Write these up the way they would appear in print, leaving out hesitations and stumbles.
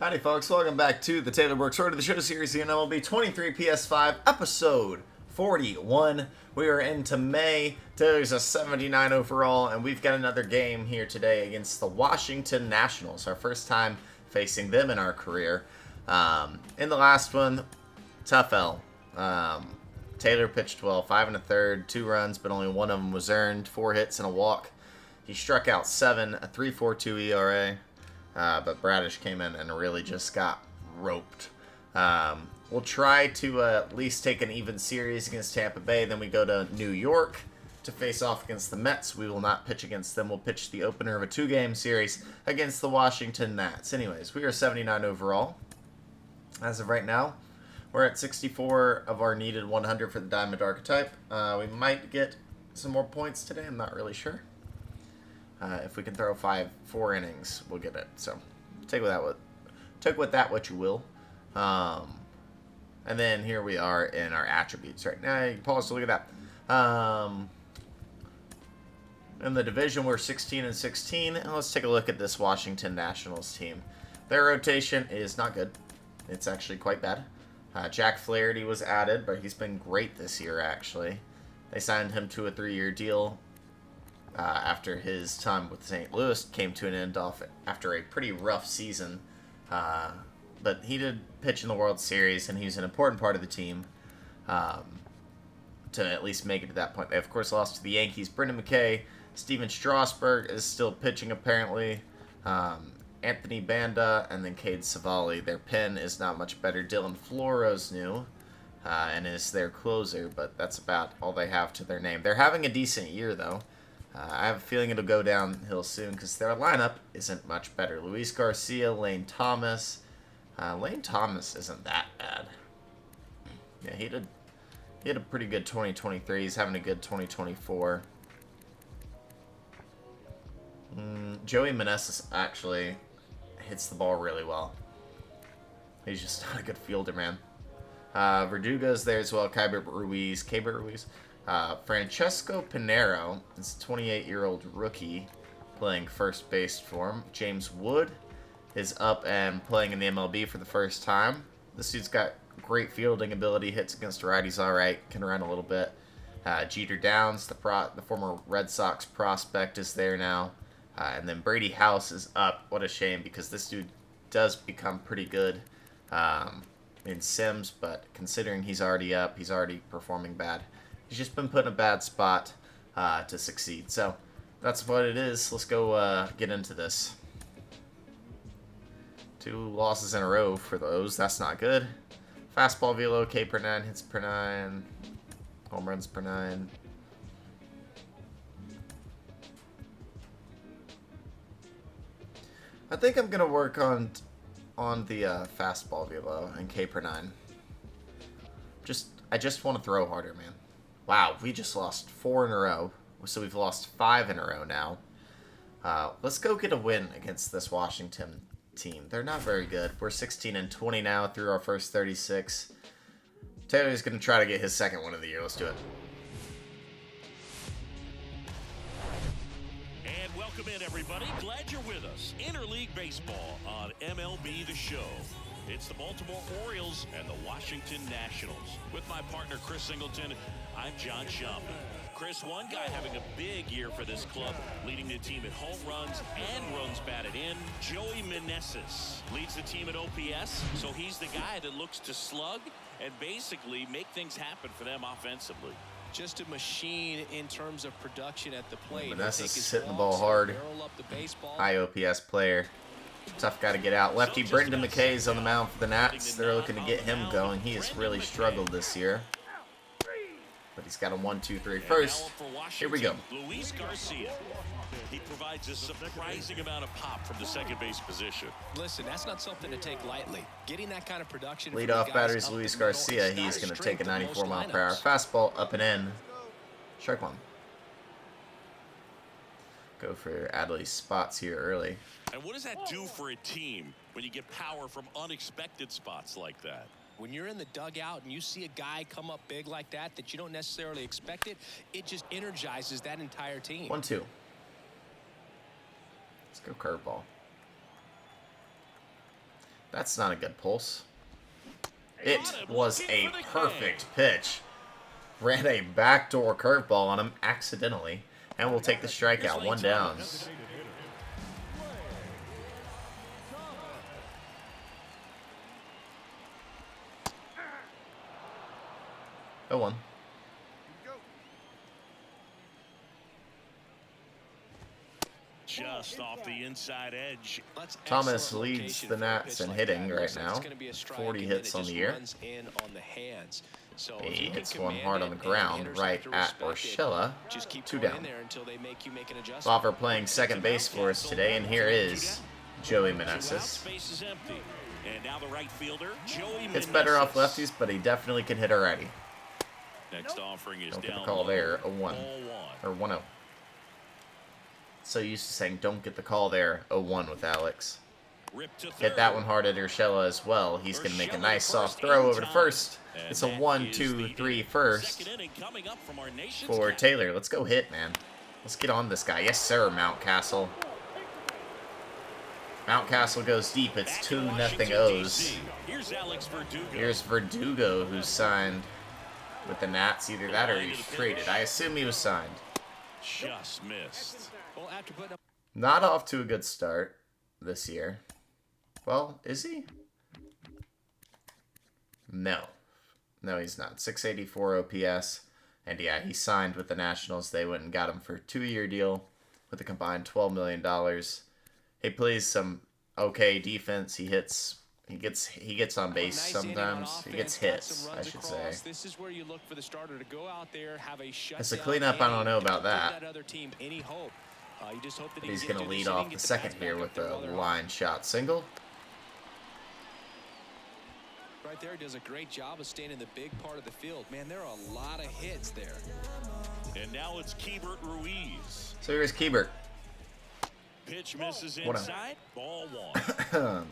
Howdy folks, welcome back to the Taylor Works Road to the Show series here in MLB 23 PS5 episode 41. We are into May. Taylor's a 79 overall, and we've got another game here today against the Washington Nationals. Our first time facing them in our career. In the last one, tough L. Taylor pitched well, 5 1/3, 2 runs, but only one of them was earned, 4 hits and a walk. He struck out 7, a 3.42 ERA. But Bradish came in and really just got roped. We'll try to at least take an even series against Tampa Bay. Then we go to New York to face off against the Mets. We will not pitch against them. We'll pitch the opener of a 2-game series against the Washington Nats. Anyways, we are 79 overall. As of right now, we're at 64 of our needed 100 for the Diamond Archetype. We might get some more points today. I'm not really sure. If we can throw 4 innings, we'll get it. So take with that what you will. And then here we are in our attributes right now. You can pause to look at that. In the division, we're 16-16, and let's take a look at this Washington Nationals team. Their rotation is not good. It's actually quite bad. Jack Flaherty was added, but he's been great this year, actually. They signed him to a 3-year deal. After his time with St. Louis came to an end off after a pretty rough season. But he did pitch in the World Series, and he was an important part of the team to at least make it to that point. They, of course, lost to the Yankees. Brendan McKay, Steven Strasburg is still pitching, apparently. Anthony Banda, and then Cade Savali. Their pen is not much better. Dylan Floro's new and is their closer, but that's about all they have to their name. They're having a decent year, though. I have a feeling it'll go downhill soon because their lineup isn't much better. Luis Garcia, Lane Thomas. Lane Thomas isn't that bad. Yeah, he had a pretty good 2023. He's having a good 2024. Joey Meneses actually hits the ball really well. He's just not a good fielder, man. Verdugo's there as well. Keibert Ruiz. Francesco Pinero is a 28-year-old rookie playing first base for him. James Wood is up and playing in the MLB for the first time. This dude's got great fielding ability, hits against righties all right, can run a little bit. Jeter Downs, the former Red Sox prospect, is there now. And then Brady House is up. What a shame, because this dude does become pretty good in Sims, but considering he's already up, he's already performing bad. He's just been put in a bad spot to succeed. So that's what it is. Let's go get into this. 2 losses in a row for those. That's not good. Fastball velo, K per 9, hits per 9, home runs per 9. I think I'm gonna work on the fastball velo and K per 9. I just want to throw harder, man. Wow, we just lost 4 in a row, so we've lost 5 in a row now. Let's go get a win against this Washington team. They're not very good. We're 16-20 now through our first 36. Taylor's going to try to get his second win of the year. Let's do it. And welcome in, everybody. Glad you're with us. Interleague Baseball on MLB The Show. It's the Baltimore Orioles and the Washington Nationals. With my partner, Chris Singleton, I'm John Schaumburg. Chris, one guy having a big year for this club, leading the team at home runs and runs batted in. Joey Meneses leads the team at OPS, so he's the guy that looks to slug and basically make things happen for them offensively. Just a machine in terms of production at the plate. Meneses is hitting the ball hard. High OPS player. Tough guy to get out. Lefty Brendan McKay's on the mound for the Nats. They're looking to get him going. He has really struggled this year. But he's got a 1-2-3 first. Here we go. Luis Garcia. He provides a surprising amount of pop from the second base position. Listen, that's not something to take lightly. Getting that kind of production. Leadoff batter is Luis Garcia. He's going to take a 94-mile-per-hour fastball up and in. Strike one. Go for Adley's spots here early. And what does that do for a team when you get power from unexpected spots like that? When you're in the dugout and you see a guy come up big like that you don't necessarily expect it just energizes that entire team. 1-2. Let's go curveball. That's not a good pulse. It was a perfect pitch. Ran a backdoor curveball on him accidentally. And we'll take the strikeout. 1 down. 0-1. Just off the inside edge. Thomas leads the Nats in hitting right now. 40 hits on the year. He hits one hard on the ground right at Urshela. 2 down. Boffer playing second base for us today, and here is Joey Meneses. It's better off lefties, but he definitely can hit a righty. Next offering is Don't get the down call low. there. 0-1. Or 1-0. So used to saying don't get the call there. 0-1 with Alex. Hit that one hard at Urshela as well. He's going to make a nice soft throw over to first. It's a 1-2-3 first for Taylor. Let's go hit, man. Let's get on this guy. Yes, sir, Mountcastle. Mountcastle goes deep. It's 2-0 O's. Here's Verdugo, who's signed with the Nats. Either that or he's traded. I assume he was signed. Just missed. Not off to a good start this year. Well, is he? No. No, he's not. 684 OPS. And yeah, he signed with the Nationals. They went and got him for a 2-year deal with a combined $12 million. He plays some okay defense. He gets on base sometimes. He gets hits, I should say. This is where you look for the starter to go out there, have a shutdown. As a cleanup, I don't know about that. Other team any hope. You just hope that He's going to lead off the second here with a line shot single. Right there, does a great job of staying in the big part of the field. Man, there are a lot of hits there. And now it's Keibert Ruiz. So here's Keibert. Pitch misses inside. Ball 1.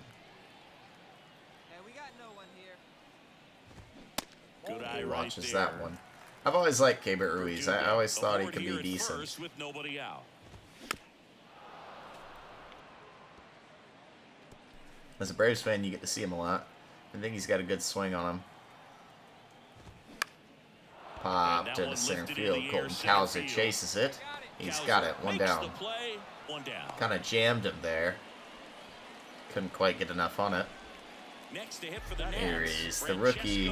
Good eye right Watches there. that one. I've always liked Keibert Ruiz. I always thought he could be decent. With nobody out. As a Braves fan, you get to see him a lot. I think he's got a good swing on him. Pop to the center field. Colton Cowser chases it. He's got it. 1 down. Kind of jammed him there. Couldn't quite get enough on it. Here is the rookie,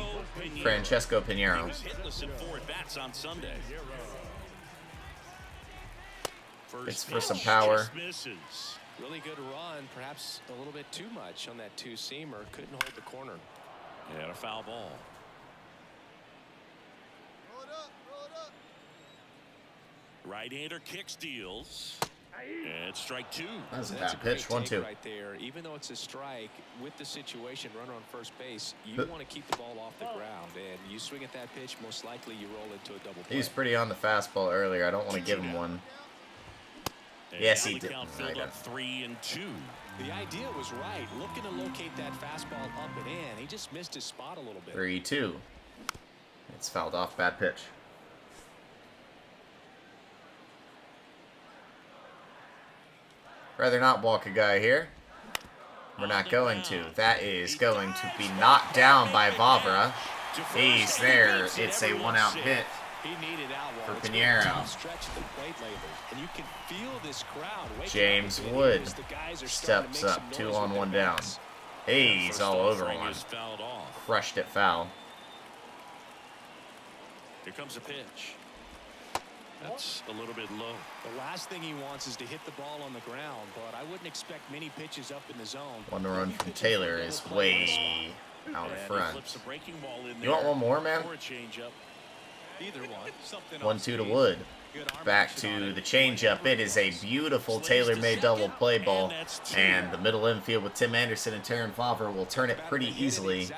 Francesco Pinheiro. It's for some power. Really good run, perhaps a little bit too much on that two-seamer. Couldn't hold the corner. And a foul ball. Right-hander kick steals. And strike 2. That's a bad pitch. 1-2. Right there. Even though it's a strike, with the situation, runner on first base, you want to keep the ball off the ground. And you swing at that pitch, most likely you roll into a double play. He was pretty on the fastball earlier. I don't want to give him one. Yes, he did. 3 and 2. The idea was right. Looking to locate that fastball up and in. He just missed his spot a little bit. 3-2. It's fouled off. Bad pitch. Rather not walk a guy here. We're not going to. That is going to be knocked down by Vavra. He's there. It's a 1-out hit for Pinheiro. James Wood steps up. 2 on 1 down. He's all over one. Crushed it foul. Here comes a pitch. That's a little bit low. The last thing he wants is to hit the ball on the ground, but I wouldn't expect many pitches up in the zone. One run from Taylor is way out front. You want one more, man? Either one. 1-2 to Wood. Back to the changeup. It is a beautiful tailor-made double play ball, and the middle infield with Tim Anderson and Terran Vavra will turn it pretty easily.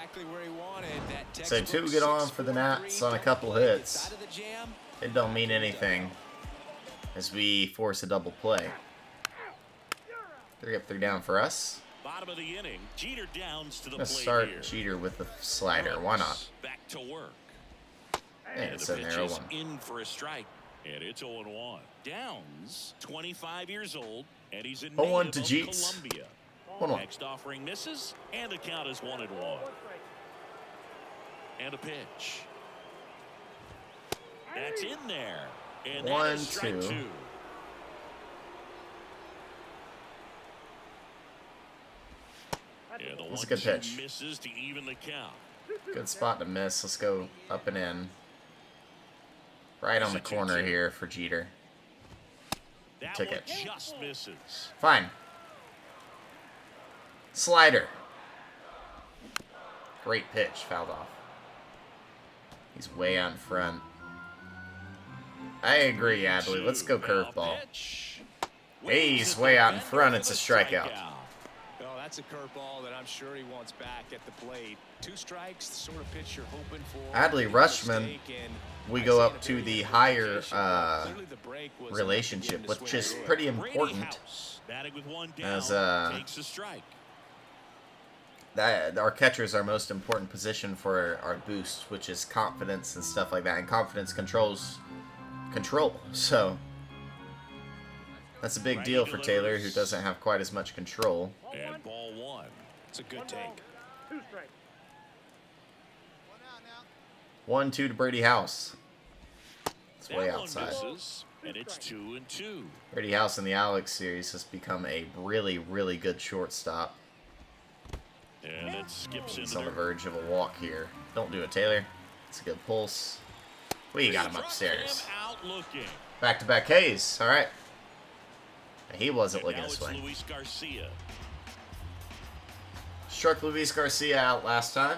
So 2 get on for the Nats on a couple hits. It don't mean anything as we force a double play. 3 up, 3 down for us. Bottom of the inning, Jeter downs to the Let's plate start here. Jeter with the slider. Why not? Back to work. And it's the in pitch there. is 0-1. in for a strike. And it's 0-1. Downs, 25 years old, and he's a 0-1 native to of Jeets. Columbia. 1-1. Next offering misses, and the count is 1-1. And a pitch. That's in there. And that is strike 1-2. 2. Yeah, the That's a good 1-2 pitch. misses to even the count. Good spot to miss. Let's go up and in. Right on the It's a corner 2-2. here for Jeter. That Took one it. just misses. Fine. Slider. Great pitch. Fouled off. He's way out in front. I agree, Adley. Let's go curveball. Hey, he's way out in front. It's a strikeout. Well, that's a curveball that I'm sure he wants back at the plate. 2 strikes, the sort of pitch you're hoping for. Adley Rushman, we go up to the higher relationship, which is pretty important, as that our catchers are most important position for our boost, which is confidence and stuff like that, and confidence controls control. So that's a big deal for Taylor, who doesn't have quite as much control. And ball 1. It's a good take. 1-2 to Brady House. It's way That one outside. misses, and it's 2-2. Brady House in the Alex series has become a really, really good shortstop. And it skips He's into on the the verge of a walk here. Don't do it, Taylor. It's a good pulse. We got him upstairs. Out looking. Back-to-back Ks. All right. He wasn't And looking now this it's way. Luis Garcia. Struck Luis Garcia out last time.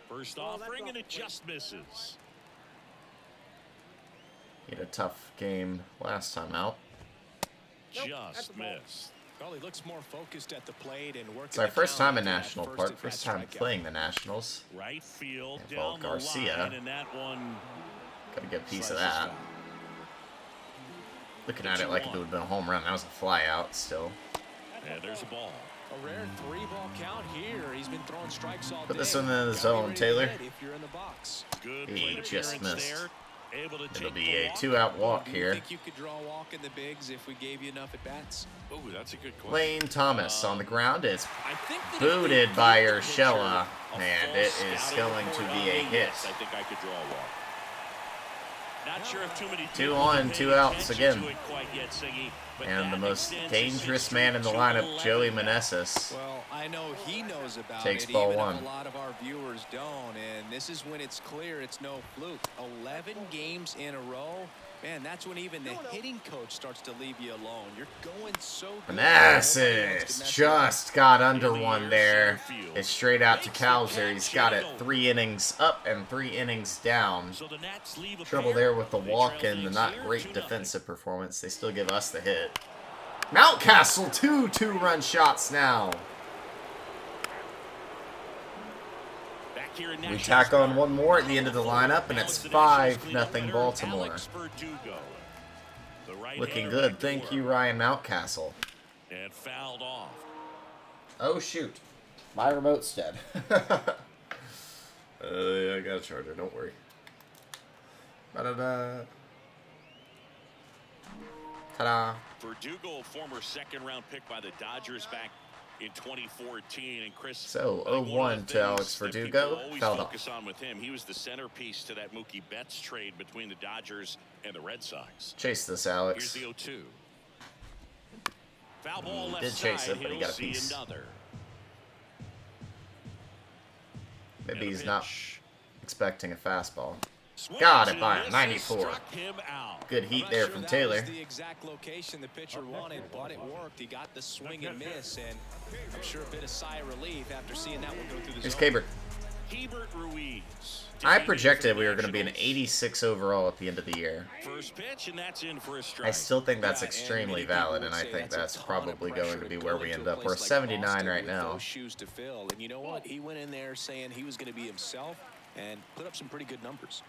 First offering, and it just misses. He had a tough game last time out. Just missed. Well, he looks more focused at the plate and working. It's our the first count time in after that National first Park. at-bat First time strikeout. playing the Nationals. Right field And ball down the Garcia. line, and that one Got to get a piece of slices that. foul. Looking at it like it would have been a home run. That was a fly out still. And there's a ball. A rare 3-ball count here. He's been throwing strikes all Put day. this one in the Gotta be zone, ready to Taylor. hit if you're in the box. Good He plate just appearance missed. there. Able to It'll take be the a walk. 2-out walk Do you here. think you could draw a walk in the bigs if we gave you enough at bats? Oh, that's a good question. Lane Thomas on the ground. It's I think that if booted they by gave the pitcher Urshela, a and false it is scouting going to report be on a me, hit. yes, I think I could draw a walk. Not sure if too many 2 people on, have 2 paid outs attention again. to it quite yet, Siggy, but And the that most extends dangerous his man in the streak to lineup, 11 Joey now. Meneses. Well, I know he knows about Takes it, ball even 1. if a lot of our viewers don't. And this is when it's clear it's no fluke. 11 games in a row. Man, that's when even the hitting coach starts to leave you alone. You're going so good. Nobody wants to Meneses mess you up. just got under one air, there. center field. It's straight out to Makes the Cowser. He's catch got and it over. 3 innings up and 3 innings down. So the Nats leave a Trouble pair. there with the They walk trail and the things not here, great 2-0. defensive performance. They still give us the hit. Mountcastle, 2 2-run shots now. Back here in We Nationals tack on Park. one more at the end of the lineup, and Now it's the Nationals 5-0 cleanup Baltimore. Alex Verdugo. The right-hander Looking back good. to Thank work. you, Ryan Mountcastle. And fouled off. Oh, shoot. My remote's dead. Yeah, I got a charger. Don't worry. Ba-da-da. Ta-da. Verdugo, a former second-round pick by the Dodgers back in 2014, and Chris. So, I think one 0-1 of the to Alex things that Verdugo. people always Fouled focus off. on with him. He was the centerpiece to that Mookie Betts trade between the Dodgers and the Red Sox. Chase this, Here's Alex. the 0-2. Foul ball He left did chase side. it, but he He'll got a see piece. another. Maybe And a he's not pitch. expecting a fastball. Swings Got it and by misses, 94. struck him out. Good I'm heat not there sure from that Taylor. was the exact location the pitcher wanted, but it worked. He got the swing and miss, and I'm sure a bit of sigh of relief after seeing that one go through the Here's zone. Cabert. Hebert Ruiz. I defeated projected for we the were going to be an Nationals. 86 overall at the end of the year. First pitch, and that's in for a strike. I still think that's Yeah, and extremely many people valid, would and I say think a that's ton of probably going pressure to be where we going end to a up. place We're like 79 Boston right with now. those shoes to fill. And you know what? He went in there saying he was going to be himself and put up some pretty good numbers.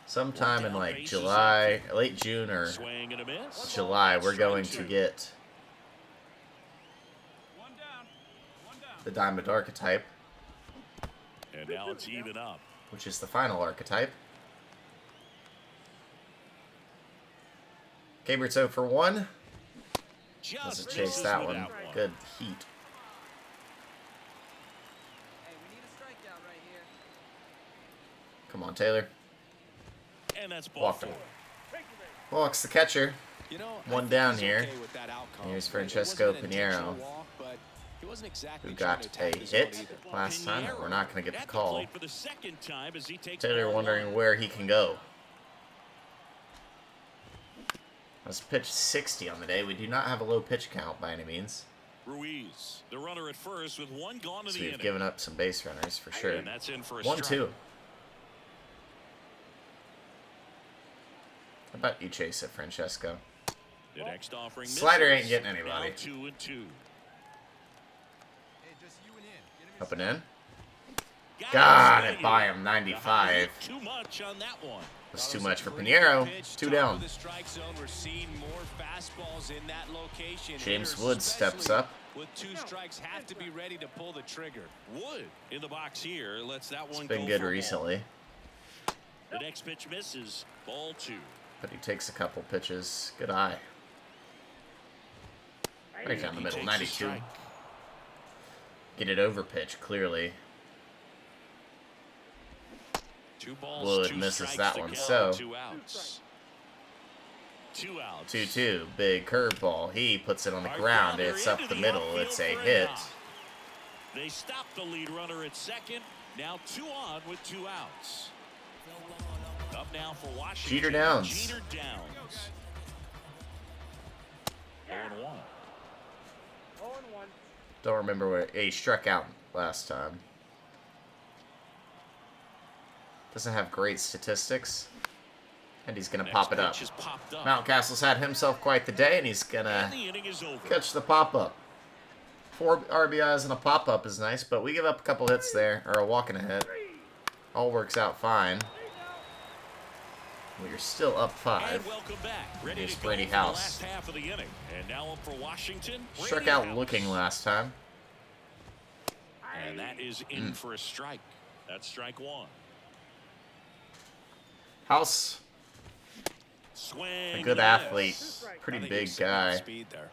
Sometime in Down, like bases July, empty. late June or Swing and a miss. July, we're Strike going two. to get the Diamond Archetype, And now it's even up. which is the final archetype. Cabert's 0 for 1. Just Doesn't chase misses that with one. Good heat. Come on, Taylor. And that's ball Walked him. 4. Walks the catcher. You know, One down here. Here's Francesco Pinheiro, who got a hit last time, but we're not going to get the call. Taylor wondering where he can go. Let's pitch 60 on the day. We do not have a low pitch count by any means. Ruiz, the runner at first with one gone in So the we've inning. given up some base runners for sure. And that's in for a 1-2. strike. How about you chase it, Francesco? The next offering Slider misses. ain't getting anybody. Now 2-2. Up and in. Got it by him, 95. Too much on that one. Was too much for Pinheiro. 2 down. James Woods steps up. With 2 strikes, have to be ready to pull the trigger. Wood in the box here lets that one It's been go good for a ball. recently, The next pitch misses. Ball 2. but he takes a couple pitches. Good eye. Right down the He middle, takes a 92. strike. Get it over pitch, clearly. 2 balls, Wood 2 misses strikes that to one, go. so 2 outs. 2 outs. 2-2, big curveball. He puts it on the ground. It's up the middle. It's a hit. They stop the lead runner at second. Now 2 on with 2 outs. Up now for Washington. Jeter Downs. Jeter Downs. 0-1. Don't remember where he struck out last time. Doesn't have great statistics. And he's going to pop it up. Pitch is popped up. Mountcastle's had himself quite the day, and he's going And to the inning is over. catch the pop-up. 4 RBIs and a pop-up is nice, but we give up a couple hits there, or a walk and a hit. All works out fine. We're still up 5. And welcome back. Ready Here's to go Brady for the House. last half of the inning. And now up for Washington. Struck Brady out House. looking last time. And that is in for a strike. That's strike 1. House, Swing. a good and a athlete, miss. pretty I think big he's setting guy. speed there.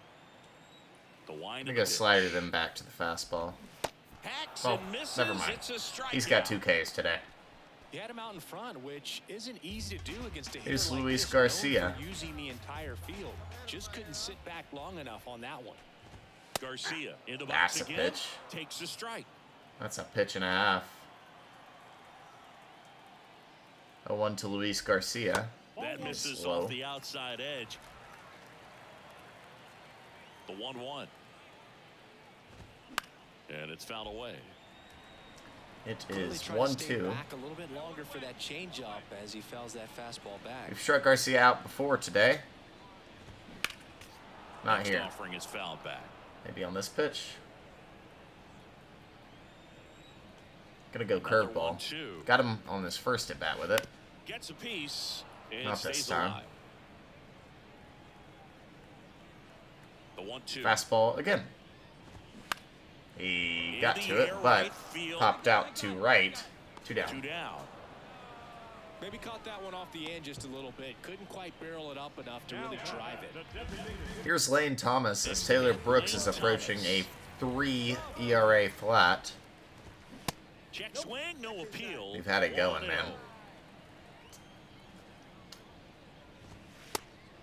The wind I'm of going the to slider them back to the fastball. Hacks Oh, and misses. never mind. It's a strikeout. He's got 2 Ks today. He had him out in front, which isn't easy to do against a hitter Here's like Luis this, known Garcia. for using the entire field. Just couldn't sit back long enough on that one. Garcia in the That's box a again. pitch. Takes a strike. That's a pitch and a half. 0-1 to Luis Garcia. That misses slow. off the outside edge. The 1-1. And it's fouled away. It Really is trying to stay 1-2. back a little bit longer for that changeup as he fouls that fastball back. We've struck Garcia out before today. Not Next here. offering is fouled back. Maybe on this pitch. Gonna go Another curveball. 1-2. Got him on his first at bat with it. Gets a piece and Not this stays time. alive. The 1-2. Fastball again. He got In the to it, air, but right field. popped out to right. 2 2 down. down. Maybe caught that one off the end just a little bit. Couldn't quite barrel it up enough to really drive it. Here's Lane Thomas as Taylor Brooks is approaching a 3 ERA flat. Check swing, no appeal. We've had it going, 1-0. man.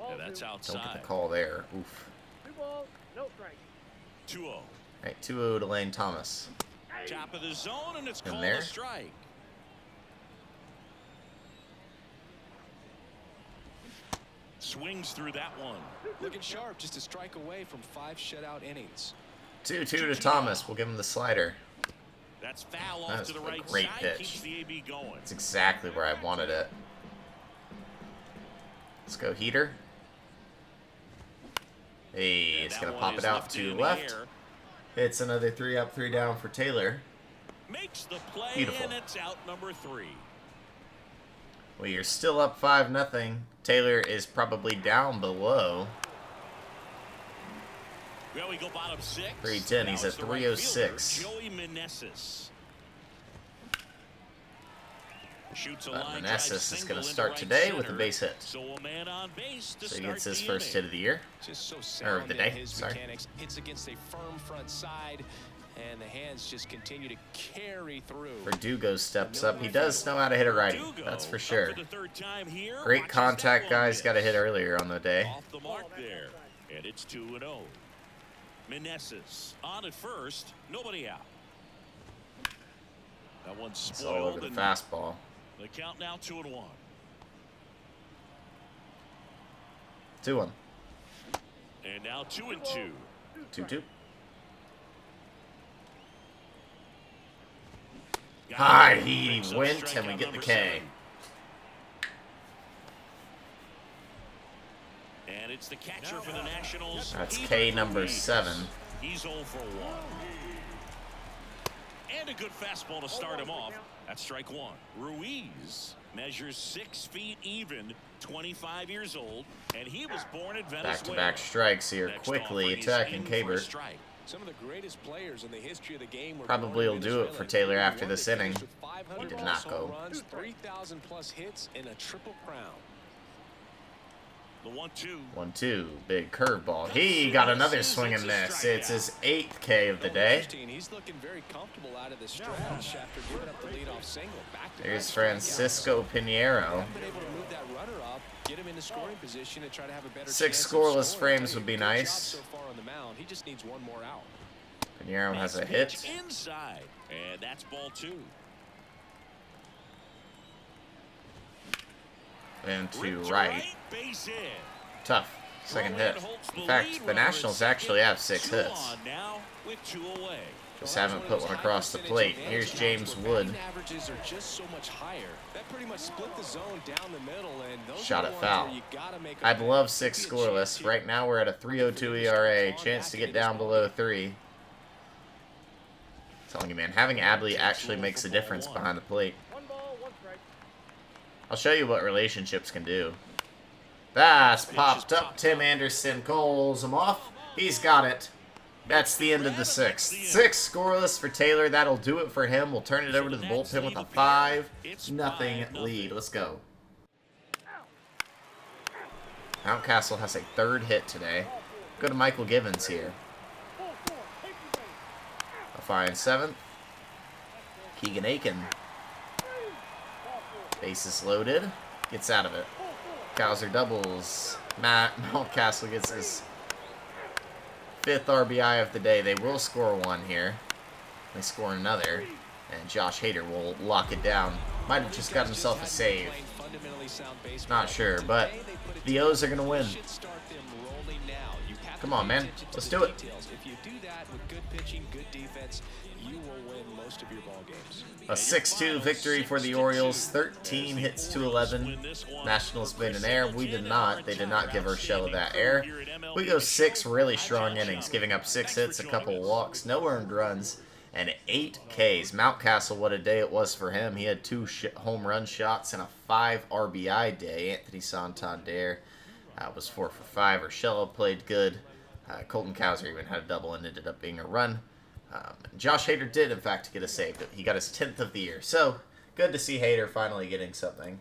Yeah, that's Don't get outside. the call there. Oof. 2-0. Right, 2-0 to Lane Thomas. Top of the zone, and it's In called there. a strike. Swings through that one. Looking sharp, just a strike away from 5 shutout innings. 2-2 to Thomas. We'll give him the slider. That's foul That off was to the a right great side. pitch. Keeps the AB going. That's exactly where I wanted it. Let's go heater. Hey, And it's that going to one pop is it out lifted to in the left. air. It's another 3 up, 3 down for Taylor. Makes the play, Beautiful. and it's out number 3. We are still up 5-0. Taylor is probably down below. Well, we go bottom 6. 310, he's Now at it's the right 306. fielder, Joey Meneses. Shoots a But line Meneses drive is single going to into start right today with a center. base hit. So a man on base to So he start gets his the first inning. hit of the year. Just so Or sound the in day, his sorry. mechanics. Hits against a firm front side. and the hands just continue to carry through. Verdugo steps up. He does know how to hit a righty, that's for sure. Great contact guys, got a hit earlier on the day. Off the mark there, and it's 2-0. Meneses on at first, nobody out. That one's It's all over the fastball. The count now 2-1. 2-1. And now 2-2. 2-2. High, he went, and we get the K. And it's the catcher for the Nationals. That's K number 7. He's 0 for 1. And a good fastball to start him off. That's strike 1. Ruiz measures 6 feet even, 25 years old, and he was born in Venezuela. Back-to-back strikes here, quickly attacking Kabert. Some of the greatest players in the history of the game were Probably will do it for Taylor after this inning. He did not go. 3,000 plus hits in a triple crown. The 1-2. 1-2, big curveball. He got another swing and miss. It's his 8th K of the day. He's looking very comfortable out of the stretch after giving up the leadoff single. There's Francisco Pinheiro. 6 scoreless frames would be nice. He just needs one more out. Pinheiro has a hit. Inside, and that's ball 2. And to right. Tough. Second hit. In fact, the Nationals actually have 6 hits. Just haven't put one across the plate. Here's James Wood. Shot at foul. I'd love 6 scoreless. Right now we're at a 3.02 ERA. Chance to get down below 3. I'm telling you, man, having Adley actually makes a difference behind the plate. I'll show you what relationships can do. That's popped up. Tim Anderson calls him off. He's got it. That's the end of the 6th. 6 scoreless for Taylor. That'll do it for him. We'll turn it over to the bullpen with a 5-0 lead. Let's go. Mountcastle has a 3rd hit today. Go to Michael Givens here. A fine 7th. Keegan Aiken. Bases loaded. Gets out of it. Cowser doubles. Mountcastle gets his 5th RBI of the day. They will score 1 here. They score another. And Josh Hader will lock it down. Might have just got himself a save. Not sure, but the O's are going to win. Come on, man. Let's do it. If you do that with good pitching, good defense, you will win most of your ball games. A 6-2 victory for the Orioles. 13 hits to 11. Nationals made an error. We did not. They did not give Urshela that error. We go 6 really strong innings, giving up 6 hits, a couple walks, no earned runs, and 8 Ks. Mountcastle, what a day it was for him. He had 2 home run shots and a 5 RBI day. Anthony Santander was 4 for 5. Urshela played good. Colton Cowser even had a double and ended up being a run. Josh Hader did, in fact, get a save. He got his 10th of the year. So, good to see Hader finally getting something.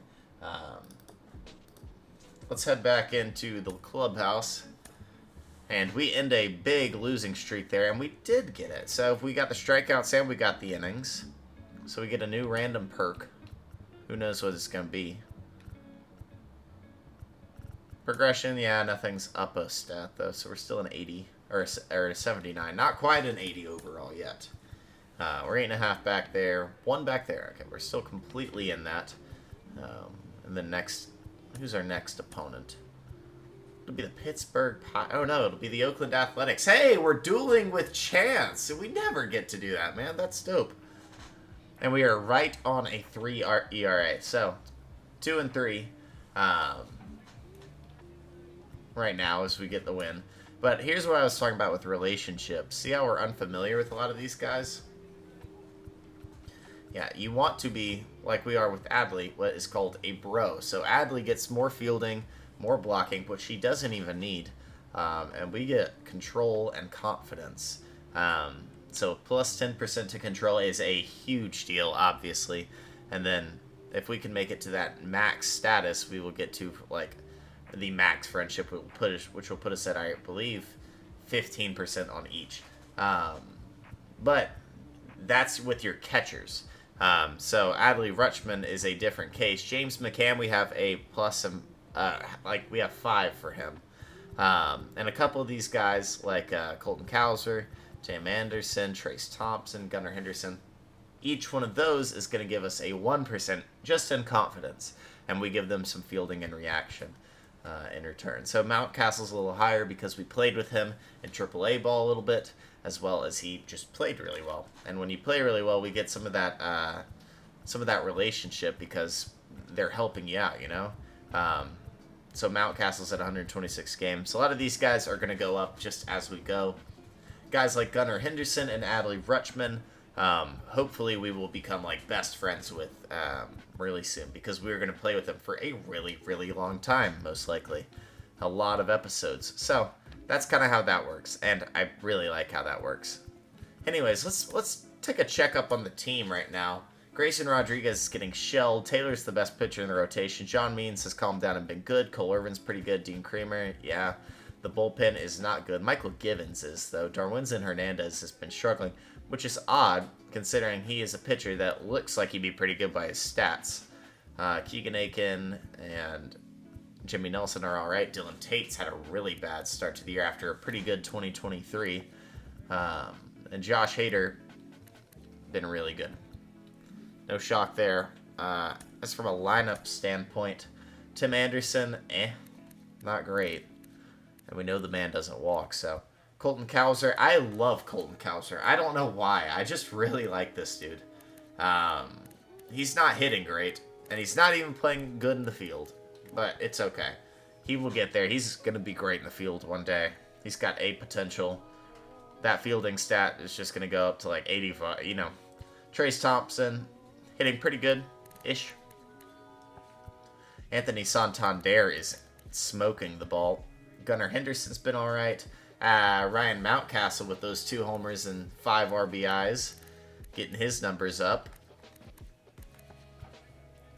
Let's head back into the clubhouse. And we end a big losing streak there, and we did get it. So, we got the strikeouts and we got the innings. So, we get a new random perk. Who knows what it's going to be. Progression, yeah, nothing's up a stat, though. So, we're still an 80. Or a 79. Not quite an 80 overall yet. We're 8.5 back there. 1 back there. Okay, we're still completely in that. And the next... Who's our next opponent? It'll be the Pittsburgh... Oh, no. It'll be the Oakland Athletics. Hey, we're dueling with Chance. We never get to do that, man. That's dope. And we are right on a 3 ERA. So, 2 and 3. Right now as we get the win. But here's what I was talking about with relationships. See how we're unfamiliar with a lot of these guys? Yeah, you want to be, like we are with Adley, what is called a bro. So Adley gets more fielding, more blocking, which he doesn't even need. And we get control and confidence. So plus 10% to control is a huge deal, obviously. And then if we can make it to that max status, we will get to, like... the max friendship, which will put us at, I believe, 15% on each. but that's with your catchers. So Adley Rutschman is a different case. James McCann, we have a plus, we have 5 for him. And a couple of these guys, like Colton Cowser, Jam Anderson, Trace Thompson, Gunnar Henderson, each one of those is going to give us a 1% just in confidence, and we give them some fielding and reaction in return. So Mountcastle's a little higher because we played with him in AAA ball a little bit, as well as he just played really well. And when you play really well, we get some of that relationship because they're helping you out, you know? So Mountcastle's at 126 games. So a lot of these guys are going to go up just as we go. Guys like Gunnar Henderson and Adley Rutschman, hopefully we will become like best friends with really soon, because we're going to play with them for a really, really long time, most likely. A lot of episodes. So that's kind of how that works, and I really like how that works. Anyways, let's take a checkup on the team right now. Grayson Rodriguez is getting shelled. Taylor's the best pitcher in the rotation. John Means has calmed down and been good. Cole Irvin's pretty good. Dean Kramer, yeah. The bullpen is not good. Michael Givens is, though. Darwinzon Hernandez has been struggling, which is odd, considering he is a pitcher that looks like he'd be pretty good by his stats. Keegan Aiken and Jimmy Nelson are all right. Dylan Tate's had a really bad start to the year after a pretty good 2023. And Josh Hader, been really good. No shock there. As from a lineup standpoint, Tim Anderson, not great. And we know the man doesn't walk, so. Colton Cowser, I love Colton Cowser. I don't know why. I just really like this dude. He's not hitting great, and he's not even playing good in the field. But it's okay. He will get there. He's going to be great in the field one day. He's got A potential. That fielding stat is just going to go up to like 85. You know, Trace Thompson, hitting pretty good-ish. Anthony Santander is smoking the ball. Gunnar Henderson's been all right. Ryan Mountcastle with those 2 homers and 5 RBIs, getting his numbers up.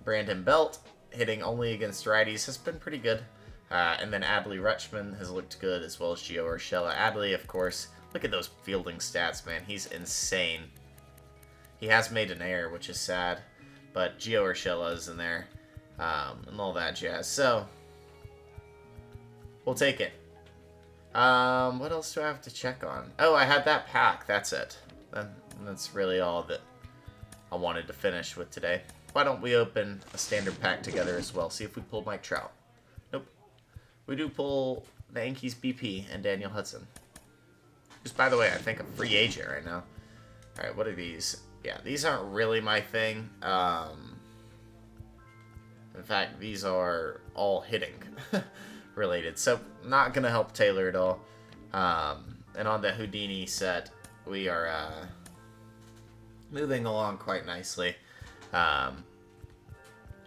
Brandon Belt, hitting only against righties, has been pretty good. And then Adley Rutschman has looked good, as well as Gio Urshela. Adley, of course, look at those fielding stats, man. He's insane. He has made an error, which is sad, but Gio Urshela is in there, and all that jazz. So, we'll take it. What else do I have to check on? Oh, I had that pack. That's it. That's really all that I wanted to finish with today. Why don't we open a standard pack together as well? See if we pull Mike Trout. Nope. We do pull the Yankees BP and Daniel Hudson. Just, by the way, I think I'm free agent right now. Alright, what are these? Yeah, these aren't really my thing. In fact, these are all hitting related. So, not going to help Taylor at all. And on the Houdini set, we are moving along quite nicely.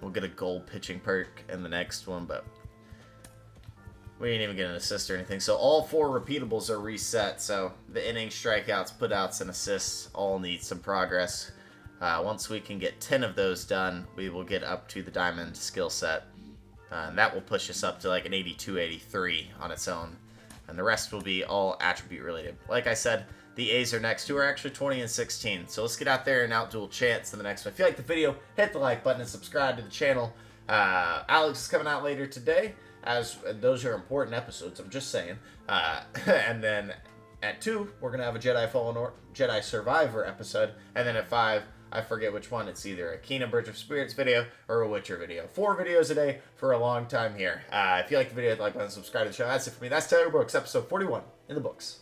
We'll get a gold pitching perk in the next one, but we didn't even get an assist or anything. So all 4 repeatables are reset. So the innings, strikeouts, putouts, and assists all need some progress. Once we can get 10 of those done, we will get up to the diamond skill set. And that will push us up to like an 82, 83 on its own. And the rest will be all attribute related. Like I said, the A's are next, who are actually 20 and 16. So let's get out there and outduel Chance in the next one. If you like the video, hit the like button and subscribe to the channel. Alex is coming out later today, as those are important episodes, I'm just saying. And then at 2, we're going to have a Jedi Survivor episode. And then at 5, I forget which one. It's either a Kingdom Bridge of Spirits video or a Witcher video. 4 videos a day for a long time here. If you like the video, hit the like button, subscribe to the channel. That's it for me. That's Taylor Brooks, episode 41 in the books.